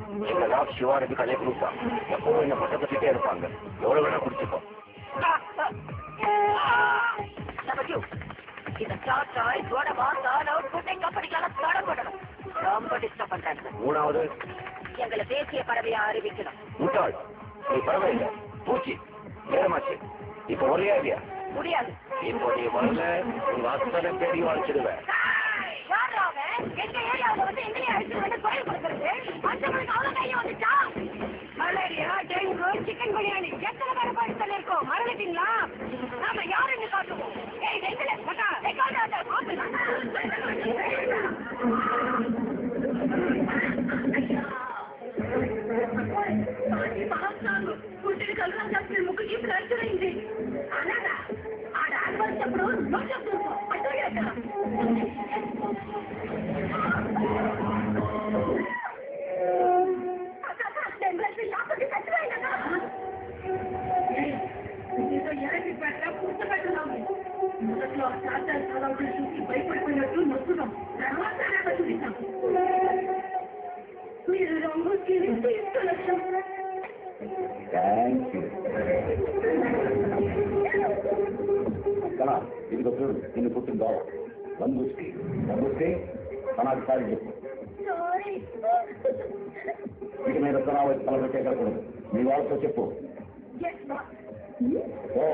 எங்கெல்லாம் சிவாருக்கு கதை கொடுப்பா எப்பவும் என்ன பக்கத்துக்கிட்டே இருப்பாங்க. எவ்வளவு வேணா குடிச்சுப்போம். மூணாவது எங்களை தேசிய பறவையா அறிவிக்கணும். முட்டாள், நீ பரவாயில்ல, பூச்சி நேரமாச்சு. இப்ப ஒரே ஐடியா முடியாது. இப்போ நீ வரல, உங்க அத்தனை பேரையும் வாழ்ச்சிடுவேன். எங்க ஏரியாவில் வந்து எங்களையும் அடிச்சு குறைய கொடுக்கறது மற்றவங்களுக்கு அவ்வளவு கையும் வந்துச்சா? மலேரியா, டெங்கு, சிக்கன் பிரியாணி எத்தனை பேரை பரிசல் இருக்கோம் மறந்துட்டீங்களா? நாம யாருன்னு காட்டுவோம். ముగ్గుకి ఫ్రాక్చర్ అయింది. అలాగా ఆ డాక్టర్ చెప్పడు నువ్వు చెప్తూ అట్టగాక మొదట్లో డాక్టర్ చాలా చూసి భయపడిపోయినట్టు నొస్తున్నాం. తర్వాత చూపిస్తాం. మీరు రంగుకి లక్ష్యం. ఇదిగో చూడు, నిన్ను పుట్టిందో బంధుశ్రీ తనకు సారి చెప్పు. ఇక మీద తన తల పెట్టేకూడదు. మీ వాళ్ళతో చెప్పు. ఓ